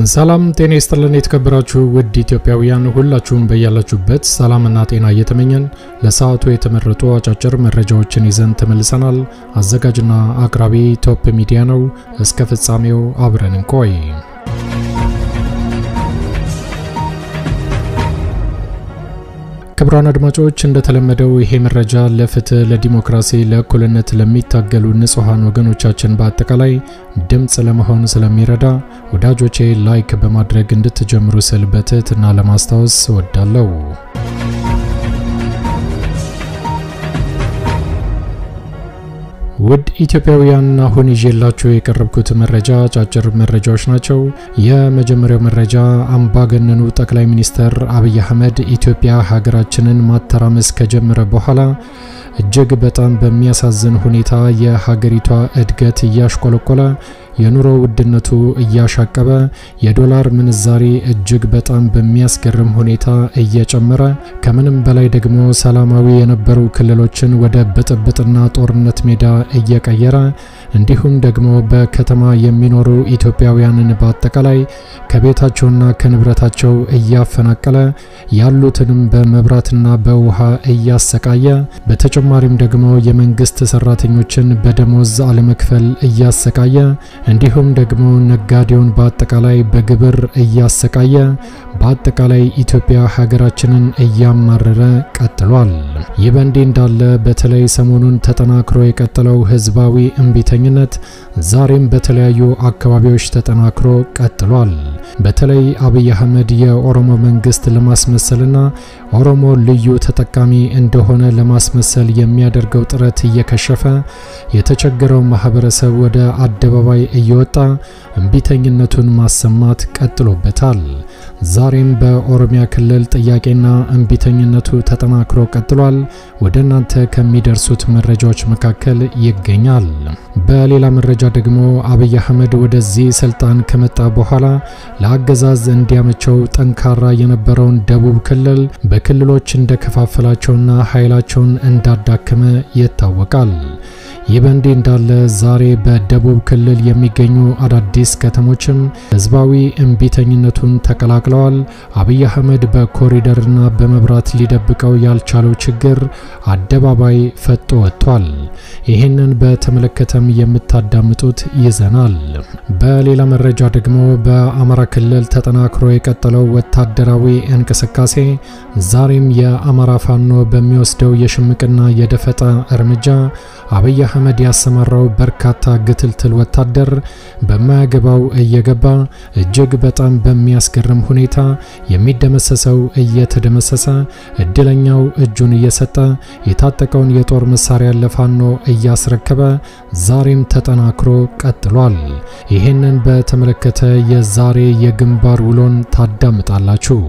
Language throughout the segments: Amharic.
ሰላም ጤና ይስጥልን የተከበራችሁ ውድ ኢትዮጵያውያን ሁላችሁም በያላችሁበት ሰላምና ጤና እየተመኘን ለሰዓቱ የተመረጡ አጫጭር መረጃዎችን ይዘን ተመልሰናል። አዘጋጅና አቅራቢ ቶፕ ሚዲያ ነው። እስከ ፍጻሜው አብረን እንቆይ። ክቡራን አድማጮች እንደተለመደው ይሄ መረጃ ለፍትህ ለዲሞክራሲ ለእኩልነት ለሚታገሉ ንጹሃን ወገኖቻችን በአጠቃላይ ድምጽ ለመሆን ስለሚረዳ ወዳጆቼ ላይክ በማድረግ እንድትጀምሩ ስል በትህትና ለማስታወስ እወዳለሁ። ውድ ኢትዮጵያውያን አሁን ይዤላችሁ የቀረብኩት መረጃ አጫጭር መረጃዎች ናቸው። የመጀመሪያው መረጃ አምባገነኑ ጠቅላይ ሚኒስትር አብይ አህመድ ኢትዮጵያ ሀገራችንን ማተራመስ ከጀመረ በኋላ እጅግ በጣም በሚያሳዝን ሁኔታ የሀገሪቷ እድገት እያሽቆለቆለ የኑሮ ውድነቱ እያሻቀበ የዶላር ምንዛሪ እጅግ በጣም በሚያስገርም ሁኔታ እየጨመረ ከምንም በላይ ደግሞ ሰላማዊ የነበሩ ክልሎችን ወደ ብጥብጥና ጦርነት ሜዳ እየቀየረ እንዲሁም ደግሞ በከተማ የሚኖሩ ኢትዮጵያውያንን በአጠቃላይ ከቤታቸውና ከንብረታቸው እያፈናቀለ ያሉትንም በመብራትና በውሃ እያሰቃየ በተጨማሪም ደግሞ የመንግስት ሰራተኞችን በደሞዝ አለመክፈል እያሰቃየ እንዲሁም ደግሞ ነጋዴውን በአጠቃላይ በግብር እያሰቃየ በአጠቃላይ ኢትዮጵያ ሀገራችንን እያማረረ ቀጥሏል። ይህ በእንዲህ እንዳለ በተለይ ሰሞኑን ተጠናክሮ የቀጠለው ህዝባዊ እንቢተኝነት ዛሬም በተለያዩ አካባቢዎች ተጠናክሮ ቀጥሏል። በተለይ አብይ አህመድ የኦሮሞ መንግስት ለማስመሰልና ኦሮሞ ልዩ ተጠቃሚ እንደሆነ ለማስመሰል የሚያደርገው ጥረት እየከሸፈ የተቸገረው ማህበረሰብ ወደ አደባባይ እየወጣ እንቢተኝነቱን ማሰማት ቀጥሎበታል። ዛሬም በኦሮሚያ ክልል ጥያቄና እንቢተኝነቱ ተጠናክሮ ቀጥሏል። ወደናንተ ከሚደርሱት መረጃዎች መካከል ይገኛል። በሌላ መረጃ ደግሞ አብይ አህመድ ወደዚህ ስልጣን ከመጣ በኋላ ለአገዛዝ እንዲያመቸው ጠንካራ የነበረውን ደቡብ ክልል በክልሎች እንደከፋፈላቸውና ኃይላቸውን እንዳዳከመ ይታወቃል። ይህ በእንዲህ እንዳለ ዛሬ በደቡብ ክልል የሚገኙ አዳዲስ ከተሞችም ህዝባዊ እንቢተኝነቱን ተቀላቅለዋል። አብይ አህመድ በኮሪደርና በመብራት ሊደብቀው ያልቻለው ችግር አደባባይ ፈጦ ወጥቷል። ይህንን በተመለከተም የምታዳምጡት ይዘናል። በሌላ መረጃ ደግሞ በአማራ ክልል ተጠናክሮ የቀጠለው ወታደራዊ እንቅስቃሴ ዛሬም የአማራ ፋኖ በሚወስደው የሽምቅና የደፈጣ እርምጃ አብይ አህመድ ያሰማራው በርካታ ግትልትል ወታደር በማያገባው እየገባ እጅግ በጣም በሚያስገርም ሁኔታ የሚደመሰሰው እየተደመሰሰ እድለኛው እጁን እየሰጠ የታጠቀውን የጦር መሳሪያ ለፋኖ እያስረከበ ዛሬም ተጠናክሮ ቀጥሏል። ይህንን በተመለከተ የዛሬ የግንባር ውሎን ታዳምጣላችሁ።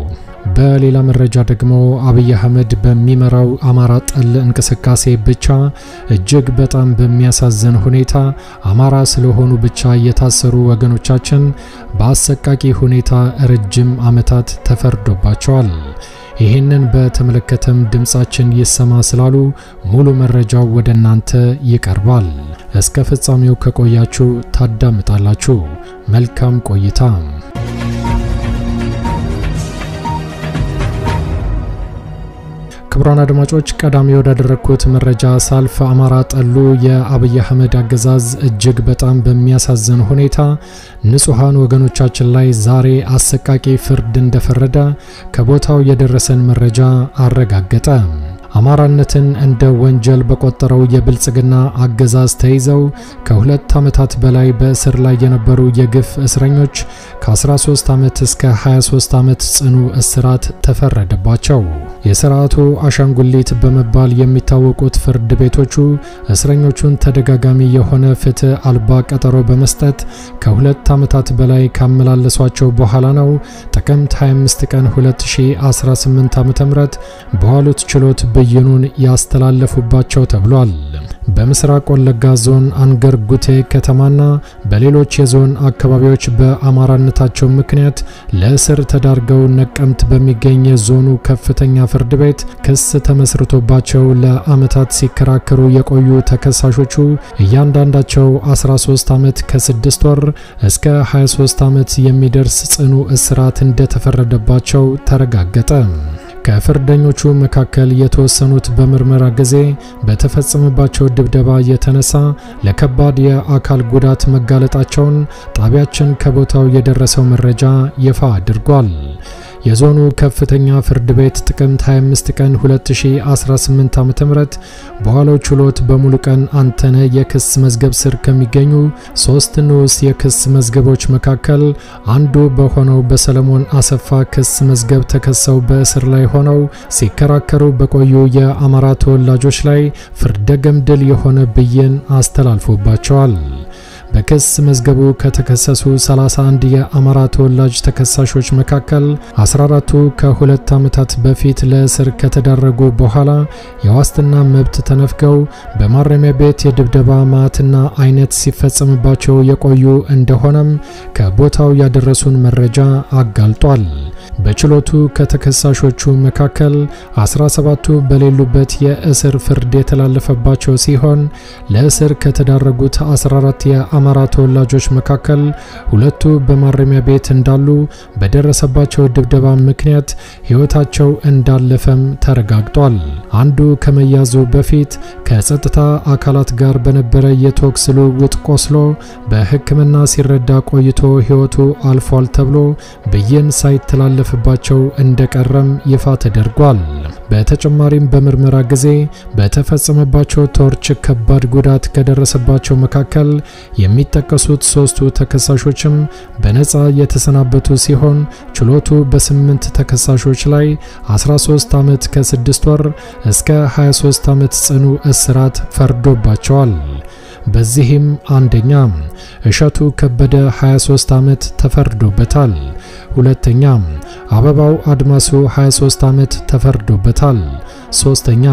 በሌላ መረጃ ደግሞ አብይ አህመድ በሚመራው አማራ ጠል እንቅስቃሴ ብቻ እጅግ በጣም በሚያሳዝን ሁኔታ አማራ ስለሆኑ ብቻ የታሰሩ ወገኖቻችን በአሰቃቂ ሁኔታ ረጅም ዓመታት ተፈርዶባቸዋል። ይህንን በተመለከተም ድምጻችን ይሰማ ስላሉ ሙሉ መረጃው ወደናንተ ይቀርባል። እስከ ፍጻሜው ከቆያችሁ ታዳምጣላችሁ። መልካም ቆይታ። ክቡራን አድማጮች ቀዳሚ ወዳደረኩት መረጃ ሳልፍ አማራ ጠሉ የአብይ አህመድ አገዛዝ እጅግ በጣም በሚያሳዝን ሁኔታ ንጹሃን ወገኖቻችን ላይ ዛሬ አሰቃቂ ፍርድ እንደፈረደ ከቦታው የደረሰን መረጃ አረጋገጠ። አማራነትን እንደ ወንጀል በቆጠረው የብልጽግና አገዛዝ ተይዘው ከ2 ዓመታት በላይ በእስር ላይ የነበሩ የግፍ እስረኞች ከ13 ዓመት እስከ 23 ዓመት ጽኑ እስራት ተፈረደባቸው። የሥርዓቱ አሻንጉሊት በመባል የሚታወቁት ፍርድ ቤቶቹ እስረኞቹን ተደጋጋሚ የሆነ ፍትህ አልባ ቀጠሮ በመስጠት ከ2 ዓመታት በላይ ካመላለሷቸው በኋላ ነው ጥቅምት 25 ቀን 2018 ዓ.ም በዋሉት ችሎት ብይኑን ያስተላለፉባቸው ተብሏል። በምስራቅ ወለጋ ዞን አንገር ጉቴ ከተማና በሌሎች የዞን አካባቢዎች በአማራነታቸው ምክንያት ለእስር ተዳርገው ነቀምት በሚገኝ የዞኑ ከፍተኛ ፍርድ ቤት ክስ ተመስርቶባቸው ለአመታት ሲከራከሩ የቆዩ ተከሳሾቹ እያንዳንዳቸው 13 ዓመት ከ6 ወር እስከ 23 ዓመት የሚደርስ ጽኑ እስራት እንደተፈረደባቸው ተረጋገጠ። ከፍርደኞቹ መካከል የተወሰኑት በምርመራ ጊዜ በተፈጸመባቸው ድብደባ የተነሳ ለከባድ የአካል ጉዳት መጋለጣቸውን ጣቢያችን ከቦታው የደረሰው መረጃ ይፋ አድርጓል። የዞኑ ከፍተኛ ፍርድ ቤት ጥቅምት 25 ቀን 2018 ዓ.ም በዋለው ችሎት በሙሉ ቀን አንተነ የክስ መዝገብ ስር ከሚገኙ 3 ንዑስ የክስ መዝገቦች መካከል አንዱ በሆነው በሰለሞን አሰፋ ክስ መዝገብ ተከሰው በእስር ላይ ሆነው ሲከራከሩ በቆዩ የአማራ ተወላጆች ላይ ፍርደ ገምድል የሆነ ብይን አስተላልፎባቸዋል። በክስ መዝገቡ ከተከሰሱ 31 የአማራ ተወላጅ ተከሳሾች መካከል 14ቱ ከ2 ዓመታት በፊት ለእስር ከተዳረጉ በኋላ የዋስትና መብት ተነፍገው በማረሚያ ቤት የድብደባ ማዕትና አይነት ሲፈጸምባቸው የቆዩ እንደሆነም ከቦታው ያደረሱን መረጃ አጋልጧል። በችሎቱ ከተከሳሾቹ መካከል 17ቱ በሌሉበት የእስር ፍርድ የተላለፈባቸው ሲሆን ለእስር ከተዳረጉት 14 የአማራ ተወላጆች መካከል 2ቱ በማረሚያ ቤት እንዳሉ በደረሰባቸው ድብደባ ምክንያት ሕይወታቸው እንዳለፈም ተረጋግጧል። አንዱ ከመያዙ በፊት ከጸጥታ አካላት ጋር በነበረ የተኩስ ልውውጥ ቆስሎ በሕክምና ሲረዳ ቆይቶ ሕይወቱ አልፏል ተብሎ ብይን ሳይተላለፍባቸው እንደቀረም ይፋ ተደርጓል። በተጨማሪም በምርመራ ጊዜ በተፈጸመባቸው ቶርች ከባድ ጉዳት ከደረሰባቸው መካከል የሚጠቀሱት 3ቱ ተከሳሾችም በነፃ የተሰናበቱ ሲሆን ችሎቱ በ8 ተከሳሾች ላይ 13 ዓመት ከ6 ወር እስከ 23 ዓመት ጽኑ እስራት ፈርዶባቸዋል። በዚህም አንደኛ እሸቱ ከበደ 23 ዓመት ተፈርዶበታል። ሁለተኛ አበባው አድማሱ 23 ዓመት ተፈርዶበታል። ሶስተኛ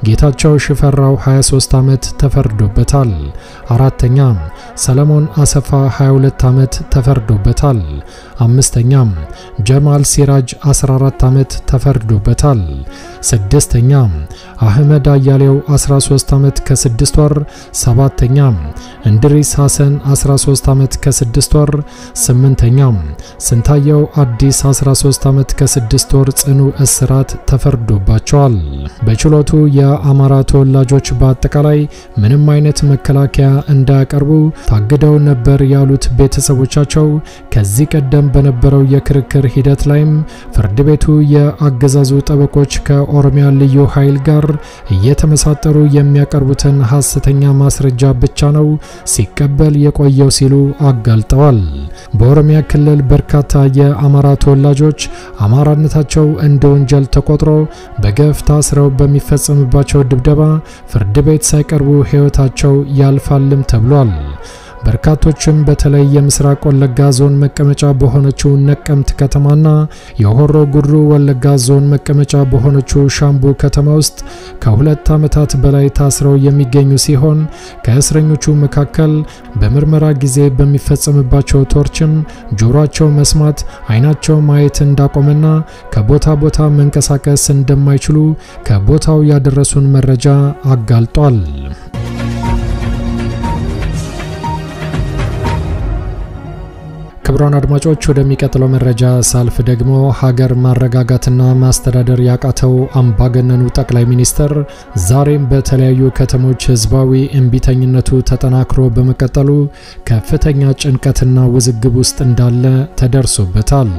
ጌታቸው ሽፈራው 23 ዓመት ተፈርዶበታል። አራተኛ ሰለሞን አሰፋ 22 ዓመት ተፈርዶበታል። አምስተኛ ጀማል ሲራጅ 14 ዓመት ተፈርዶበታል። ስድስተኛ አህመድ አያሌው 13 ዓመት ከ6 ወር። ሰባተኛ እንድሪስ ሐሰን 13 ዓመት ከ6 ወር። ስምንተኛ ስንታየው አዲስ 13 ዓመት ከ6 ወር ጽኑ እስራት ተፈርዶባቸዋል። በችሎቱ የአማራ ተወላጆች በአጠቃላይ ምንም አይነት መከላከያ እንዳያቀርቡ ታግደው ነበር ያሉት ቤተሰቦቻቸው ከዚህ ቀደም በነበረው የክርክር ሂደት ላይም ፍርድ ቤቱ የአገዛዙ ጠበቆች ከኦሮሚያ ልዩ ኃይል ጋር እየተመሳጠሩ የሚያቀርቡትን ሐሰተኛ ማስረጃ ብቻ ነው ሲቀበል የቆየው ሲሉ አጋልጠዋል። በኦሮሚያ ክልል በርካታ የአማራ ተወላጆች አማራነታቸው እንደ ወንጀል ተቆጥሮ በገፍ ታስረው በሚፈጸምባቸው ድብደባ ፍርድ ቤት ሳይቀርቡ ሕይወታቸው ያልፋልም ተብሏል። በርካቶችም በተለይ የምስራቅ ወለጋ ዞን መቀመጫ በሆነችው ነቀምት ከተማና የሆሮ ጉድሩ ወለጋ ዞን መቀመጫ በሆነችው ሻምቡ ከተማ ውስጥ ከ2 ዓመታት በላይ ታስረው የሚገኙ ሲሆን ከእስረኞቹ መካከል በምርመራ ጊዜ በሚፈጸምባቸው ቶርችም ጆሮአቸው መስማት፣ አይናቸው ማየት እንዳቆመና ከቦታ ቦታ መንቀሳቀስ እንደማይችሉ ከቦታው ያደረሱን መረጃ አጋልጧል። ክቡራን አድማጮች ወደሚቀጥለው መረጃ ሳልፍ ደግሞ ሀገር ማረጋጋትና ማስተዳደር ያቃተው አምባገነኑ ጠቅላይ ሚኒስትር ዛሬም በተለያዩ ከተሞች ህዝባዊ እንቢተኝነቱ ተጠናክሮ በመቀጠሉ ከፍተኛ ጭንቀትና ውዝግብ ውስጥ እንዳለ ተደርሶበታል።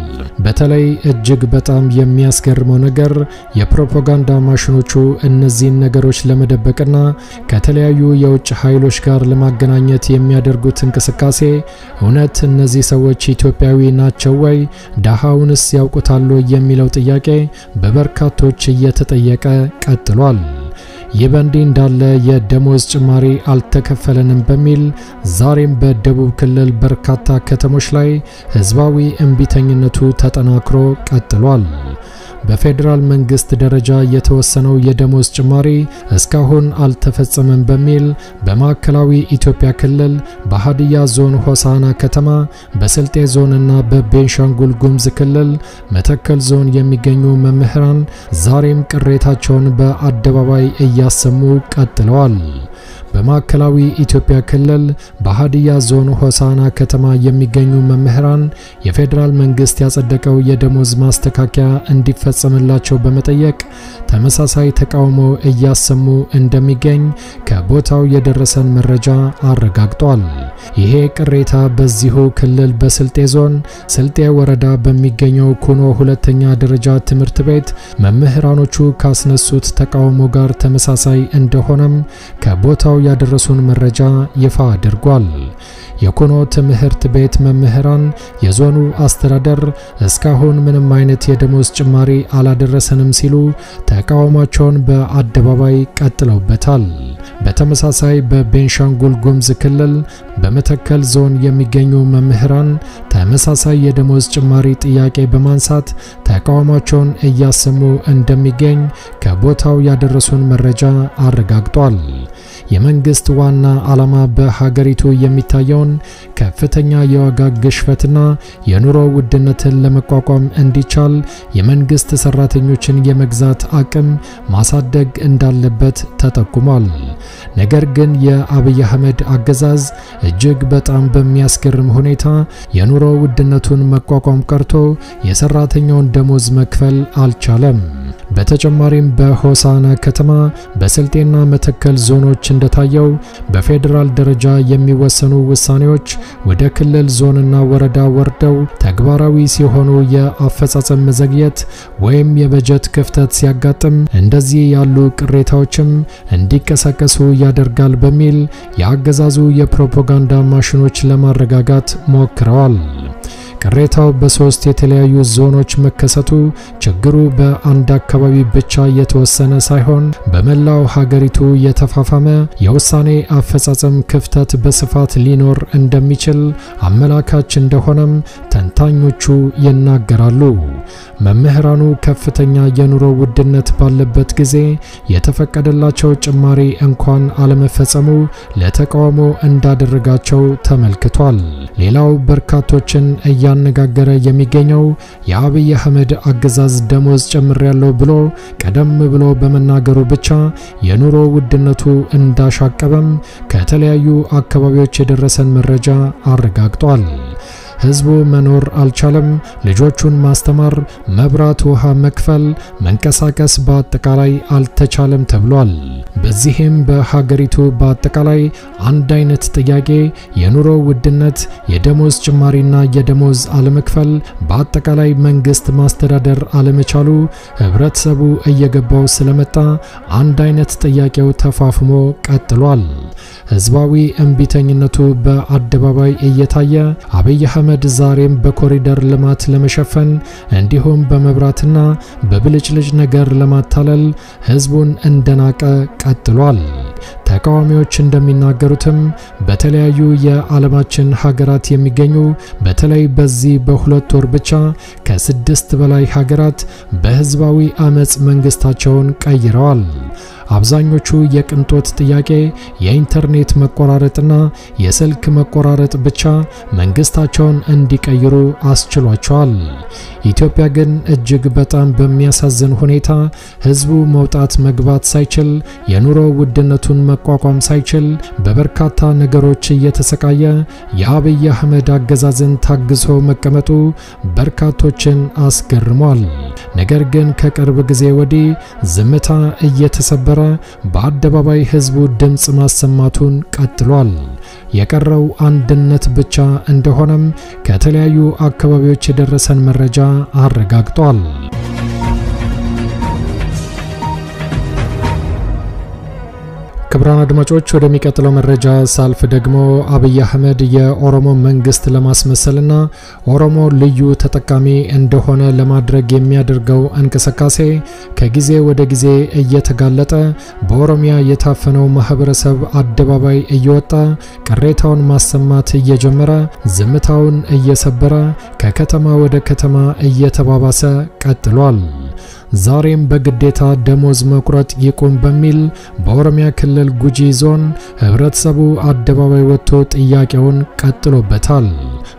በተለይ እጅግ በጣም የሚያስገርመው ነገር የፕሮፓጋንዳ ማሽኖቹ እነዚህን ነገሮች ለመደበቅና ከተለያዩ የውጭ ኃይሎች ጋር ለማገናኘት የሚያደርጉት እንቅስቃሴ እውነት እነዚህ ሰዎች ኢትዮጵያዊ ናቸው ወይ ዳሃውንስ ያውቁታል የሚለው ጥያቄ በበርካቶች እየተጠየቀ ቀጥሏል። ይበንዲ እንዳለ የደሞዝ ጭማሪ አልተከፈለንም በሚል ዛሬም በደቡብ ክልል በርካታ ከተሞች ላይ ህዝባዊ እንቢተኝነቱ ተጠናክሮ ቀጥሏል። በፌደራል መንግስት ደረጃ የተወሰነው የደሞዝ ጭማሪ እስካሁን አልተፈጸመም በሚል በማዕከላዊ ኢትዮጵያ ክልል በሃዲያ ዞን ሆሳና ከተማ በስልጤ ዞንና በቤንሻንጉል ጉሙዝ ክልል መተከል ዞን የሚገኙ መምህራን ዛሬም ቅሬታቸውን በአደባባይ እያሰሙ ቀጥለዋል። በማዕከላዊ ኢትዮጵያ ክልል በሃዲያ ዞን ሆሳና ከተማ የሚገኙ መምህራን የፌደራል መንግስት ያጸደቀው የደሞዝ ማስተካከያ እንዲፈጸምላቸው በመጠየቅ ተመሳሳይ ተቃውሞ እያሰሙ እንደሚገኝ ከቦታው የደረሰን መረጃ አረጋግጧል። ይሄ ቅሬታ በዚሁ ክልል በስልጤ ዞን ስልጤ ወረዳ በሚገኘው ኩኖ ሁለተኛ ደረጃ ትምህርት ቤት መምህራኖቹ ካስነሱት ተቃውሞ ጋር ተመሳሳይ እንደሆነም ከቦታው ያደረሱን መረጃ ይፋ አድርጓል። የኩኖ ትምህርት ቤት መምህራን የዞኑ አስተዳደር እስካሁን ምንም አይነት የደሞዝ ጭማሪ አላደረሰንም ሲሉ ተቃውሟቸውን በአደባባይ ቀጥለውበታል። በተመሳሳይ በቤንሻንጉል ጉሙዝ ክልል በመተከል ዞን የሚገኙ መምህራን ተመሳሳይ የደሞዝ ጭማሪ ጥያቄ በማንሳት ተቃውሟቸውን እያሰሙ እንደሚገኝ ከቦታው ያደረሱን መረጃ አረጋግጧል። የመንግስት ዋና ዓላማ በሀገሪቱ የሚታየውን ከፍተኛ የዋጋ ግሽበትና የኑሮ ውድነትን ለመቋቋም እንዲቻል የመንግስት ሰራተኞችን የመግዛት አቅም ማሳደግ እንዳለበት ተጠቁሟል። ነገር ግን የአብይ አህመድ አገዛዝ እጅግ በጣም በሚያስገርም ሁኔታ የኑሮ ውድነቱን መቋቋም ቀርቶ የሰራተኛውን ደሞዝ መክፈል አልቻለም። በተጨማሪም በሆሳና ከተማ በስልጤና መተከል ዞኖች እንደታየው በፌደራል ደረጃ የሚወሰኑ ውሳኔዎች ወደ ክልል ዞንና ወረዳ ወርደው ተግባራዊ ሲሆኑ የአፈጻጸም መዘግየት ወይም የበጀት ክፍተት ሲያጋጥም እንደዚህ ያሉ ቅሬታዎችም እንዲቀሰቀሱ ያደርጋል በሚል የአገዛዙ የፕሮፓጋንዳ ማሽኖች ለማረጋጋት ሞክረዋል። ቅሬታው በሶስት የተለያዩ ዞኖች መከሰቱ ችግሩ በአንድ አካባቢ ብቻ የተወሰነ ሳይሆን በመላው ሀገሪቱ የተፋፋመ የውሳኔ አፈጻጸም ክፍተት በስፋት ሊኖር እንደሚችል አመላካች እንደሆነም ተንታኞቹ ይናገራሉ። መምህራኑ ከፍተኛ የኑሮ ውድነት ባለበት ጊዜ የተፈቀደላቸው ጭማሪ እንኳን አለመፈጸሙ ለተቃውሞ እንዳደረጋቸው ተመልክቷል። ሌላው በርካቶችን ያነጋገረ የሚገኘው የአብይ አህመድ አገዛዝ ደሞዝ ጨምሬያለሁ ብሎ ቀደም ብሎ በመናገሩ ብቻ የኑሮ ውድነቱ እንዳሻቀበም ከተለያዩ አካባቢዎች የደረሰን መረጃ አረጋግጧል። ህዝቡ መኖር አልቻለም፣ ልጆቹን ማስተማር፣ መብራት፣ ውሃ መክፈል፣ መንቀሳቀስ በአጠቃላይ አልተቻለም ተብሏል። በዚህም በሀገሪቱ በአጠቃላይ አንድ አይነት ጥያቄ የኑሮ ውድነት፣ የደሞዝ ጭማሪና የደሞዝ አለመክፈል፣ በአጠቃላይ መንግስት ማስተዳደር አለመቻሉ ህብረተሰቡ እየገባው ስለመጣ አንድ አይነት ጥያቄው ተፋፍሞ ቀጥሏል። ህዝባዊ እንቢተኝነቱ በአደባባይ እየታየ አብይ አህመድ ዛሬም በኮሪደር ልማት ለመሸፈን እንዲሁም በመብራትና በብልጭልጭ ነገር ለማታለል ህዝቡን እንደናቀ ቀጥሏል። ተቃዋሚዎች እንደሚናገሩትም በተለያዩ የዓለማችን ሀገራት የሚገኙ በተለይ በዚህ በሁለት ወር ብቻ ከ6 በላይ ሀገራት በህዝባዊ አመጽ መንግስታቸውን ቀይረዋል። አብዛኞቹ የቅንጦት ጥያቄ የኢንተርኔት መቆራረጥና የስልክ መቆራረጥ ብቻ መንግስታቸውን እንዲቀይሩ አስችሏቸዋል። ኢትዮጵያ ግን እጅግ በጣም በሚያሳዝን ሁኔታ ህዝቡ መውጣት መግባት ሳይችል የኑሮ ውድነቱን መቋቋም ሳይችል በበርካታ ነገሮች እየተሰቃየ የአብይ አህመድ አገዛዝን ታግሶ መቀመጡ በርካቶችን አስገርሟል። ነገር ግን ከቅርብ ጊዜ ወዲህ ዝምታ እየተሰበረ በአደባባይ ህዝቡ ድምጽ ማሰማቱን ቀጥሏል። የቀረው አንድነት ብቻ እንደሆነም ከተለያዩ አካባቢዎች የደረሰን መረጃ አረጋግጧል። ክብራን አድማጮች ወደሚቀጥለው መረጃ ሳልፍ ደግሞ አብይ አህመድ የኦሮሞ መንግስት ለማስመሰልና ኦሮሞ ልዩ ተጠቃሚ እንደሆነ ለማድረግ የሚያደርገው እንቅስቃሴ ከጊዜ ወደ ጊዜ እየተጋለጠ በኦሮሚያ የታፈነው ማህበረሰብ አደባባይ እየወጣ ቅሬታውን ማሰማት እየጀመረ ዝምታውን እየሰበረ ከከተማ ወደ ከተማ እየተባባሰ ቀጥሏል። ዛሬም በግዴታ ደሞዝ መቁረጥ ይቆም በሚል በኦሮሚያ ክልል ጉጂ ዞን ህብረተሰቡ አደባባይ ወጥቶ ጥያቄውን ቀጥሎበታል።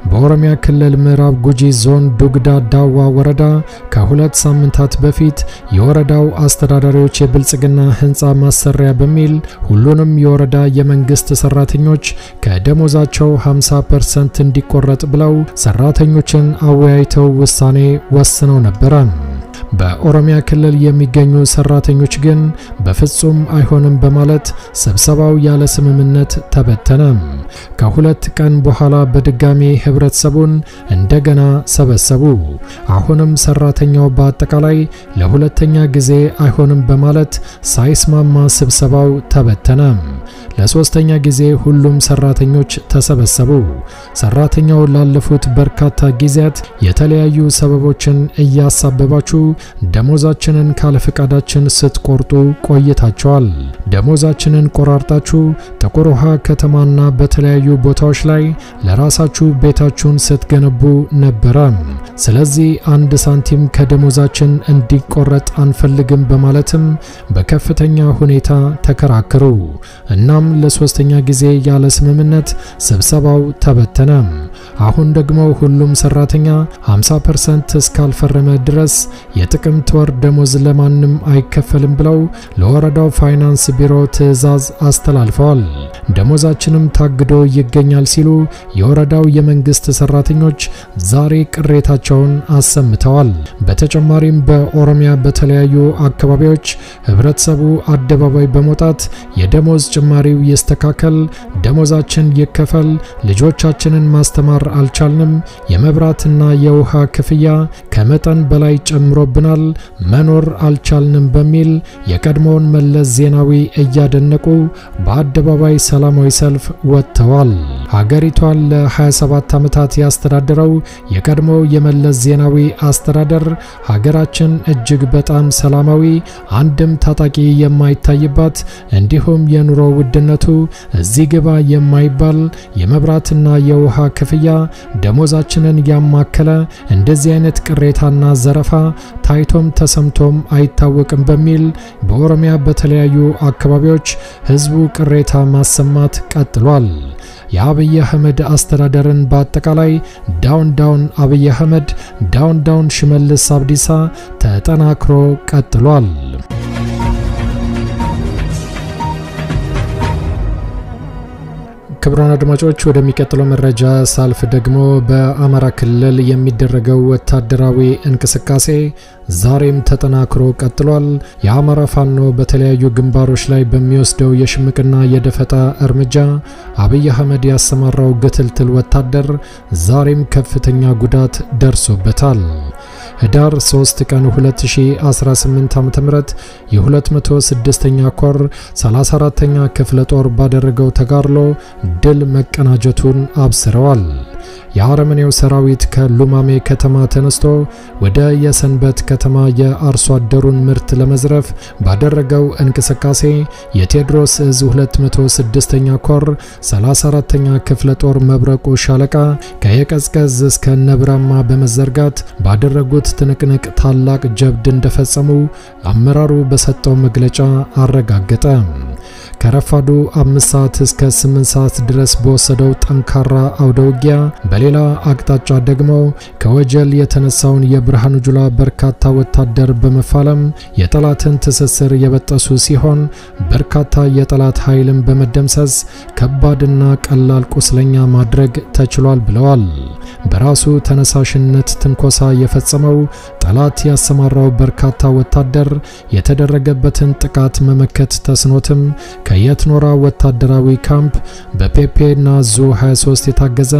በኦሮሚያ ክልል ምዕራብ ጉጂ ዞን ዱግዳ ዳዋ ወረዳ ከ2 ሳምንታት በፊት የወረዳው አስተዳዳሪዎች የብልጽግና ህንጻ ማሰሪያ በሚል ሁሉንም የወረዳ የመንግስት ሰራተኞች ከደሞዛቸው 50% እንዲቆረጥ ብለው ሰራተኞችን አወያይተው ውሳኔ ወስነው ነበር። በኦሮሚያ ክልል የሚገኙ ሰራተኞች ግን በፍጹም አይሆንም በማለት ስብሰባው ያለ ስምምነት ተበተነ። ከ2 ቀን በኋላ በድጋሚ ህብረተሰቡን እንደገና ሰበሰቡ። አሁንም ሰራተኛው በአጠቃላይ ለሁለተኛ ጊዜ አይሆንም በማለት ሳይስማማ ስብሰባው ተበተነ። ለሶስተኛ ጊዜ ሁሉም ሰራተኞች ተሰበሰቡ። ሰራተኛው ላለፉት በርካታ ጊዜያት የተለያዩ ሰበቦችን እያሳበባችሁ ደሞዛችንን ካለፈቃዳችን ስትቆርጡ ቆይታችኋል። ደሞዛችንን ቆራርጣችሁ ጥቁር ውሃ ከተማና በተለያዩ ቦታዎች ላይ ለራሳችሁ ቤታችሁን ስትገነቡ ነበር። ስለዚህ 1 ሳንቲም ከደሞዛችን እንዲቆረጥ አንፈልግም በማለትም በከፍተኛ ሁኔታ ተከራከሩ። እናም ለሶስተኛ ጊዜ ያለ ስምምነት ስብሰባው ተበተነ። አሁን ደግሞ ሁሉም ሰራተኛ 50% እስካልፈረመ ድረስ የጥቅምት ወር ደሞዝ ለማንም አይከፈልም ብለው ለወረዳው ፋይናንስ ቢሮ ትዕዛዝ አስተላልፈዋል። ደሞዛችንም ታግዶ ይገኛል ሲሉ የወረዳው የመንግስት ሰራተኞች ዛሬ ቅሬታቸውን አሰምተዋል። በተጨማሪም በኦሮሚያ በተለያዩ አካባቢዎች ህብረተሰቡ አደባባይ በመውጣት የደሞዝ ጭማሪው ይስተካከል፣ ደሞዛችን ይከፈል፣ ልጆቻችንን ማስተማር አልቻልንም፣ የመብራትና የውሃ ክፍያ ከመጠን በላይ ጨምሮብናል፣ መኖር አልቻልንም በሚል የቀድሞውን መለስ ዜናዊ እያደነቁ በአደባባይ ሰላማዊ ሰልፍ ወጥተዋል። ሀገሪቷን ለ27 ዓመታት ያስተዳደረው የቀድሞው የመለስ ዜናዊ አስተዳደር ሀገራችን እጅግ በጣም ሰላማዊ፣ አንድም ታጣቂ የማይታይባት እንዲሁም የኑሮ ውድነቱ እዚህ ግባ የማይባል የመብራትና የውሃ ክፍያ ደሞዛችንን ያማከለ እንደዚህ አይነት ቅሬታና ዘረፋ ታይቶም ተሰምቶም አይታወቅም በሚል በኦሮሚያ በተለያዩ አካባቢዎች ህዝቡ ቅሬታ ማሰማት ቀጥሏል። የአብይ አህመድ አስተዳደርን በአጠቃላይ ዳውን አብይ አህመድ ዳውን ሽመልስ አብዲሳ ተጠናክሮ ቀጥሏል። ክብራን አድማጮች ወደሚቀጥለው መረጃ ሳልፍ ደግሞ በአማራ ክልል የሚደረገው ወታደራዊ እንቅስቃሴ ዛሬም ተጠናክሮ ቀጥሏል። የአማራ ፋኖ በተለያዩ ግንባሮች ላይ በሚወስደው የሽምቅና የደፈጣ እርምጃ አብይ አህመድ ያሰማራው ግትልትል ወታደር ዛሬም ከፍተኛ ጉዳት ደርሶበታል። ህዳር 3 ቀን 2018 ዓ.ም የ206ኛ ኮር 34ኛ ክፍለ ጦር ባደረገው ተጋድሎ ድል መቀናጀቱን አብስረዋል። የአረመኔው ሰራዊት ከሉማሜ ከተማ ተነስቶ ወደ የሰንበት ከተማ የአርሶ አደሩን ምርት ለመዝረፍ ባደረገው እንቅስቃሴ የቴዎድሮስ እዝ 206ኛ ኮር 34ኛ ክፍለ ጦር መብረቁ ሻለቃ ከየቀዝቀዝ እስከ ነብራማ በመዘርጋት ባደረጉት ትንቅንቅ ታላቅ ጀብድ እንደፈጸሙ አመራሩ በሰጠው መግለጫ አረጋገጠ። ከረፋዱ 5 ሰዓት እስከ 8 ሰዓት ድረስ በወሰደው ጠንካራ አውደውጊያ በሌላ አቅጣጫ ደግሞ ከወጀል የተነሳውን የብርሃኑ ጁላ በርካታ ወታደር በመፋለም የጠላትን ትስስር የበጠሱ ሲሆን በርካታ የጠላት ኃይልን በመደምሰስ ከባድና ቀላል ቁስለኛ ማድረግ ተችሏል ብለዋል። በራሱ ተነሳሽነት ትንኮሳ የፈጸመው ጠላት ያሰማራው በርካታ ወታደር የተደረገበትን ጥቃት መመከት ተስኖትም ከየትኖራ ወታደራዊ ካምፕ በፔፔና ዙ 23 የታገዘ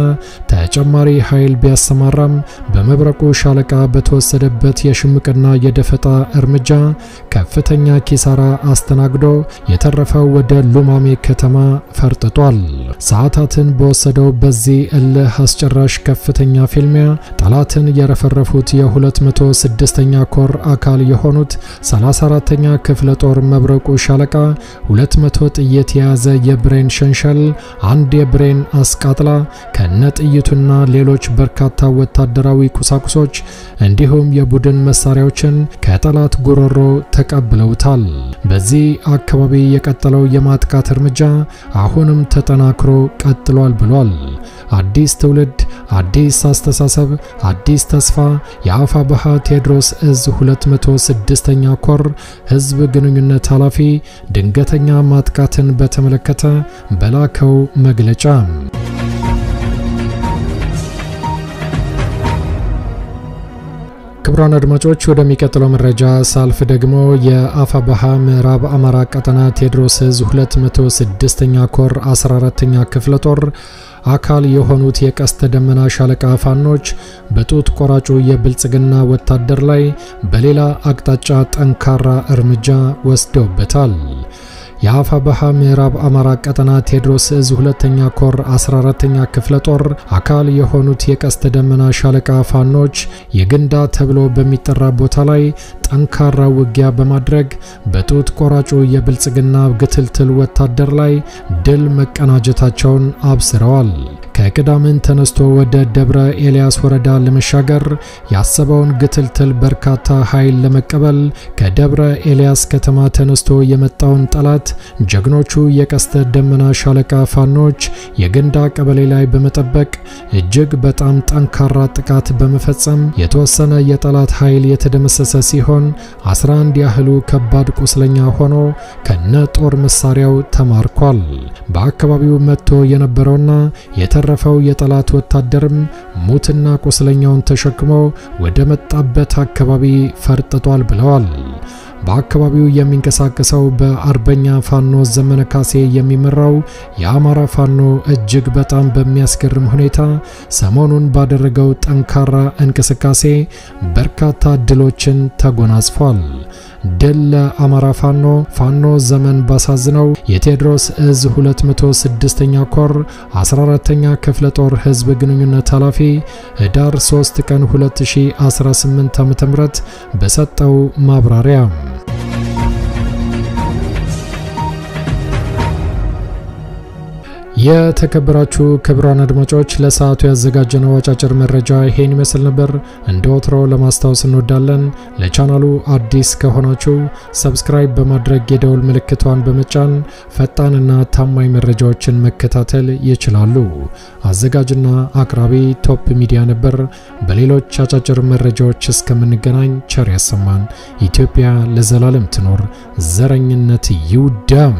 ተጨማሪ ኃይል ቢያሰማራም በመብረቁ ሻለቃ በተወሰደበት የሽምቅና የደፈጣ እርምጃ ከፍተኛ ኪሳራ አስተናግዶ የተረፈው ወደ ሉማሜ ከተማ ፈርጥቷል። ሰዓታትን በወሰደው በዚህ እልህ አስጨራሽ ከፍተኛ ፊልሚያ ጠላትን የረፈረፉት የ206ኛ ኮር አካል የሆኑት 34ኛ ክፍለ ጦር መብረቁ ሻለቃ 200 ጥይት የያዘ የብሬን ሸንሸል አንድ የብሬን አስቃጥላ ከነጥይቱና ሌሎች በርካታ ወታደራዊ ቁሳቁሶች እንዲሁም የቡድን መሳሪያዎችን ከጠላት ጉሮሮ ተቀብለውታል። በዚህ አካባቢ የቀጠለው የማጥቃት እርምጃ አሁንም ተጠናክሮ ቀጥሏል ብሏል። አዲስ ትውልድ፣ አዲስ አስተሳሰብ፣ አዲስ ተስፋ የአፋብኃ ቴዎድሮስ እዝ 206ኛ ኮር ህዝብ ግንኙነት ኃላፊ ድንገተኛ ማጥቃትን በተመለከተ በላከው መግለጫ ክቡራን አድማጮች ወደሚቀጥለው መረጃ ሳልፍ ደግሞ የአፋብኃ ምዕራብ አማራ ቀጠና ቴዎድሮስ እዝ 206ኛ ኮር 14ኛ ክፍለ ጦር አካል የሆኑት የቀስተ ደመና ሻለቃ ፋኖች በጡት ቆራጩ የብልጽግና ወታደር ላይ በሌላ አቅጣጫ ጠንካራ እርምጃ ወስደውበታል። የአፋብኃ ምዕራብ አማራ ቀጠና ቴዎድሮስ እዝ 2ኛ ኮር 14ኛ ክፍለ ጦር አካል የሆኑት የቀስተ ደመና ሻለቃ ፋኖች የግንዳ ተብሎ በሚጠራ ቦታ ላይ ጠንካራ ውጊያ በማድረግ በጡት ቆራጩ የብልጽግና ግትልትል ወታደር ላይ ድል መቀናጀታቸውን አብስረዋል። ከቅዳምን ተነስቶ ወደ ደብረ ኤልያስ ወረዳ ለመሻገር ያሰበውን ግትልትል በርካታ ኃይል ለመቀበል ከደብረ ኤልያስ ከተማ ተነስቶ የመጣውን ጠላት ጀግኖቹ የቀስተ ደመና ሻለቃ ፋኖች የግንዳ ቀበሌ ላይ በመጠበቅ እጅግ በጣም ጠንካራ ጥቃት በመፈጸም የተወሰነ የጠላት ኃይል የተደመሰሰ ሲሆን 11 ያህሉ ከባድ ቁስለኛ ሆኖ ከነ ጦር መሳሪያው ተማርኳል። በአካባቢው መጥቶ የነበረውና የተረፈው የጠላት ወታደርም ሙትና ቁስለኛውን ተሸክሞ ወደ መጣበት አካባቢ ፈርጥቷል ብለዋል። በአካባቢው የሚንቀሳቀሰው በአርበኛ ፋኖ ዘመነ ካሴ የሚመራው የአማራ ፋኖ እጅግ በጣም በሚያስገርም ሁኔታ ሰሞኑን ባደረገው ጠንካራ እንቅስቃሴ በርካታ ድሎችን ተጎናጽፏል። ድል ለአማራ ፋኖ ዘመን ባሳዝነው የቴዎድሮስ እዝ 206ኛ ኮር 14ኛ ክፍለ ጦር ህዝብ ግንኙነት ኃላፊ ህዳር 3 ቀን 2018 ዓ.ም በሰጠው ማብራሪያ የተከበራችሁ ክቡራን አድማጮች ለሰዓቱ ያዘጋጀነው አጫጭር መረጃ ይሄን ይመስል ነበር። እንደወትሮ ለማስታወስ እንወዳለን ለቻናሉ አዲስ ከሆናችሁ ሰብስክራይብ በማድረግ የደውል ምልክቷን በመጫን ፈጣንና ታማኝ መረጃዎችን መከታተል ይችላሉ። አዘጋጅና አቅራቢ ቶፕ ሚዲያ ነበር። በሌሎች አጫጭር መረጃዎች እስከምንገናኝ ቸር ያሰማን። ኢትዮጵያ ለዘላለም ትኖር። ዘረኝነት ይውደም።